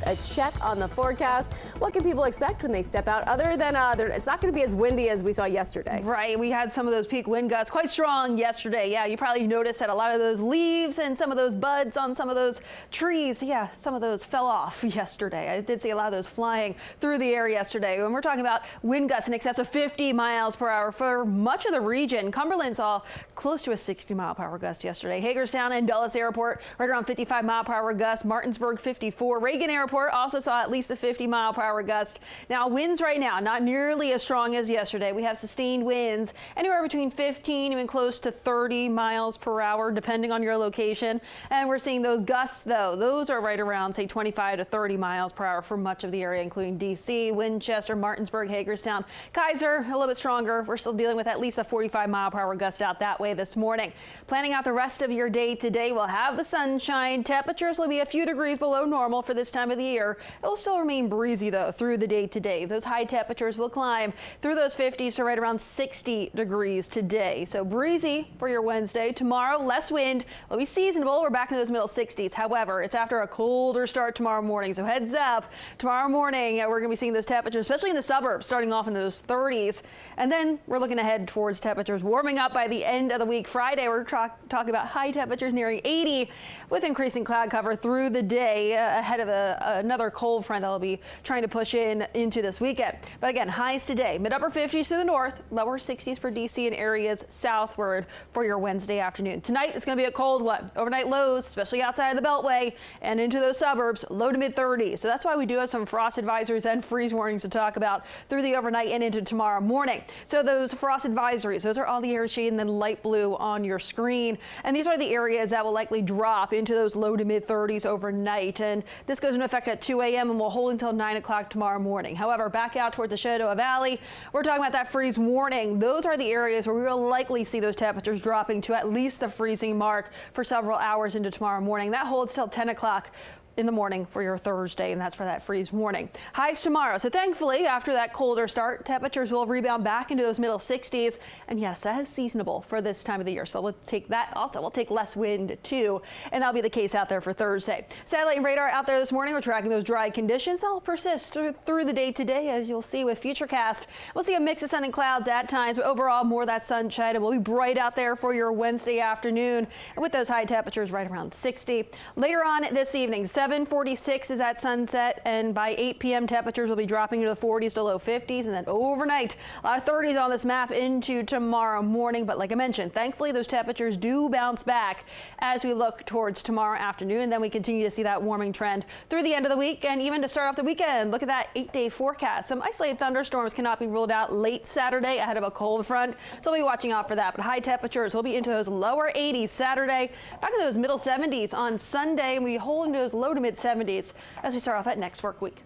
a check on the forecast. What can people expect when they step out other than it's not going to be as windy as we saw yesterday? Right. We had some of those peak wind gusts quite strong yesterday. Yeah, you probably noticed that a lot of those leaves and some of those buds on some of those trees, yeah, some of those fell off yesterday. I did see a lot of those flying through the air yesterday. When we're talking about wind gusts in excess of 50 miles per hour for much of the region, Cumberland saw close to a 60-mile-per-hour gust yesterday. Hagerstown and Dulles Airport right around 55-mile-per-hour gust. Martinsburg 54. Reagan Airport also saw at least a 50-mile-per-hour gust. Now winds right now not nearly as strong as yesterday. We have sustained winds anywhere between 15 even close to 30 miles per hour depending on your location. And we're seeing those gusts though. Those are right around say 25 to 30 miles per hour for much of the area, including DC, Winchester, Martinsburg, Hagerstown, Kaiser, a little bit stronger. We're still dealing with at least a 45-mile-per-hour gust out that way this morning. Planning out the rest of your day today, we'll have the sunshine. Temperatures will be a few degrees below normal for this time of the year. It will still remain breezy though through the day today. Those high temperatures will climb through those 50s to right around 60 degrees today. So breezy for your Wednesday. Tomorrow, less wind. Will be seasonable. We're back in those middle 60s. However, it's after a colder start tomorrow morning. So heads up. Tomorrow morning, we're going to be seeing those temperatures, especially in the suburbs, starting off in those 30s. And then we're looking ahead towards temperatures warming up by the end of the week. Friday, we're talking about high temperatures nearing 80 with increasing cloud cover through the day ahead of another cold front that will be trying to push into this weekend. But again, highs today, mid-upper 50s to the north, lower 60s for DC and areas southward for your Wednesday afternoon. Tonight, it's going to be a cold one. Overnight lows, especially outside of the Beltway and into those suburbs, low to mid 30s. So that's why we do have some frost advisories and freeze warnings to talk about through the overnight and into tomorrow morning. So those frost advisories, those are all the areas shaded in the light blue on your screen. And these are the areas that will likely drop into those low to mid 30s overnight. And this goes into effect at 2 a.m. and will hold until 9 o'clock tomorrow morning. However, back out towards the Shenandoah Valley, we're talking about that freeze warning. Those are the areas where we will likely see those temperatures dropping to at least the freezing mark for several hours into tomorrow morning. That holds till 10 o'clock in the morning for your Thursday, and that's for that freeze warning. Highs tomorrow. So thankfully, after that colder start, temperatures will rebound back into those middle 60s. And yes, that is seasonable for this time of the year. So we'll take that. Also, we'll take less wind too, and that'll be the case out there for Thursday. Satellite and radar out there this morning. We're tracking those dry conditions. That'll persist through the day today, as you'll see with Futurecast. We'll see a mix of sun and clouds at times, but overall more of that sunshine. It will be bright out there for your Wednesday afternoon, and with those high temperatures right around 60. Later on this evening, 7:46 is at sunset, and by 8 p.m. temperatures will be dropping into the 40s to low 50s, and then overnight a lot of 30s on this map into tomorrow morning. But like I mentioned, thankfully those temperatures do bounce back as we look towards tomorrow afternoon, and then we continue to see that warming trend through the end of the week and even to start off the weekend. Look at that 8-day forecast. Some isolated thunderstorms cannot be ruled out late Saturday ahead of a cold front, so we'll be watching out for that. But high temperatures will be into those lower 80s Saturday, back to those middle 70s on Sunday, and we hold into those low to mid 70s as we start off that next work week.